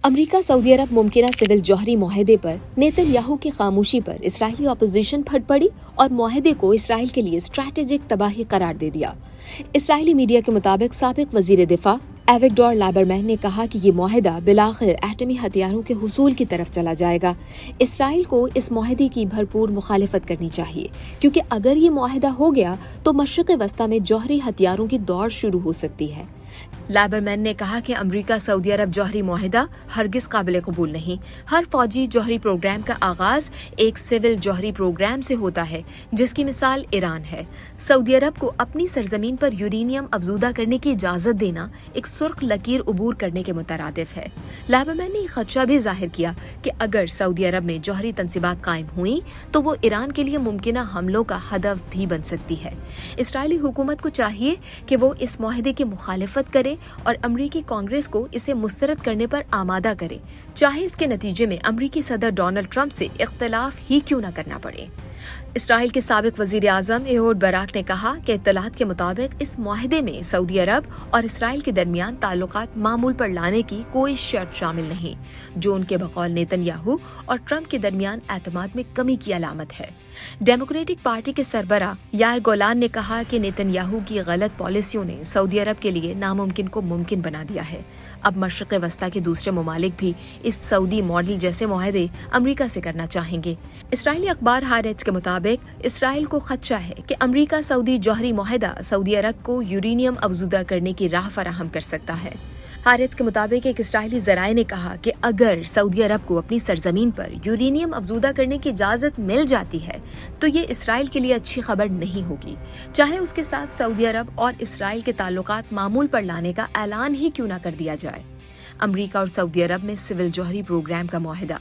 अमरीका Saudi अरब मुमकिना civil जौहरी मुआहदे पर Netanyahu की खामोशी पर इसराइली अपोजिशन फट पड़ी और मुआहदे को इसराइल के लिए स्ट्रैटेजिक तबाही करार दे दिया। इसराइली मीडिया के मुताबिक साबिक वजीर दिफा एविगडोर लाबरमैन ने कहा कि ये मुआहदा बिलाखिर एटमी हथियारों के हुसूल की तरफ चला जाएगा। इसराइल को इस मुआहदे की भरपूर मुखालिफत करनी चाहिए, क्योंकि अगर ये मुआहदा हो गया तो मशरिक़ वस्ता में जौहरी हथियारों की दौड़ शुरू हो सकती है। लाबरमैन ने कहा कि अमरीका सऊदी अरब जौहरी मुआहदा हरगिज काबिल कबूल नहीं। हर फौजी जौहरी प्रोग्राम का आगाज एक सिविल जौहरी प्रोग्राम से होता है, जिसकी मिसाल ईरान है। सऊदी अरब को अपनी सरजमीन पर यूरेनियम अफजूदा करने की इजाजत देना एक सुर्ख लकीर उबूर करने के मुतरादिफ है। लाबरमैन ने खदशा भी जाहिर किया कि अगर सऊदी अरब में जौहरी तंसीबात कायम हुई तो वो ईरान के लिए मुमकिना हमलों का हदफ भी बन सकती है। इसराइली हुकूमत को चाहिए कि वो इस मुआहदे की मुखालिफत करे और अमरीकी कांग्रेस को इसे मुस्तरद करने पर आमादा करे, चाहे इसके नतीजे में अमरीकी सदर डोनाल्ड ट्रंप से इख्तलाफ ही क्यों न करना पड़े। इसराइल के साबिक वजीर आजम एहोड बराक ने कहा कि इत्तलात के मुताबिक इस मुआहदे में सऊदी अरब और इसराइल के दरमियान ताल्लुकात मामूल पर लाने की कोई शर्त शामिल नहीं, जो उनके बकौल नेतन्याहू और ट्रंप के दरमियान एतमाद में कमी की अलामत है। डेमोक्रेटिक पार्टी के सरबरा यार गोलान ने कहा कि नेतन्याहू की गलत पॉलिसियों ने सऊदी अरब के लिए नामुमकिन को मुमकिन बना दिया है। अब मशरिक़ वस्ता के दूसरे ममालिक भी इस सऊदी मॉडल जैसे मुआहदे अमरीका से करना चाहेंगे। इसराइली अखबार हारेट्स के मुताबिक इसराइल को खदशा है कि अमरीका सऊदी जौहरी मुआहदा सऊदी अरब को यूरेनियम अफजूदा करने की राह फराहम कर सकता है। हारेट्स के मुताबिक एक इसराइली जराये ने कहा कि अगर सऊदी अरब को अपनी सरजमीन पर यूरेनियम अफजूदा करने की इजाजत मिल जाती है तो ये इसराइल के लिए अच्छी खबर नहीं होगी, चाहे उसके साथ सऊदी अरब और इसराइल के ताल्लुकात मामूल पर लाने का ऐलान ही क्यों न कर दिया जाए। अमरीका और सऊदी अरब में सिविल जौहरी प्रोग्राम का मुआहदा।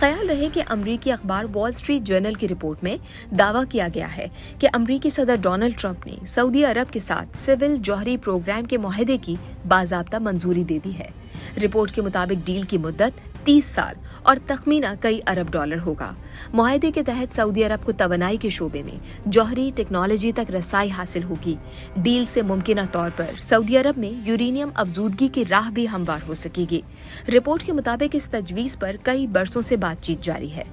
ख्याल रहे कि अमरीकी अखबार वॉल स्ट्रीट जर्नल की रिपोर्ट में दावा किया गया है कि अमरीकी सदर डोनाल्ड ट्रंप ने सऊदी अरब के साथ सिविल जौहरी प्रोग्राम के मुआहदे की बाज़ाब्ता मंजूरी दे दी है। रिपोर्ट के मुताबिक डील की मुद्दत 30 साल और तखमीना कई अरब डॉलर होगा। मुआहदे के तहत सऊदी अरब को तवानाई के शोबे में जौहरी टेक्नोलॉजी तक रसाई हासिल होगी। डील से मुमकिना तौर पर सऊदी अरब में यूरेनियम अफजूदगी की राह भी हमवार हो सकेगी। रिपोर्ट के मुताबिक इस तजवीज़ पर कई बरसों से बातचीत जारी है।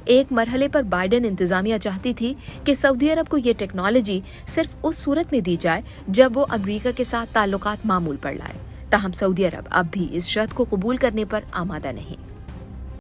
एक मरहले पर बाइडेन इंतजामिया चाहती थी कि सऊदी अरब को ये टेक्नोलॉजी सिर्फ उस सूरत में दी जाए जब वो अमरीका के साथ ताल्लुकात मामूल पर लाए। ताहम सऊदी अरब अब भी इस शर्त को कबूल करने पर आमादा नहीं।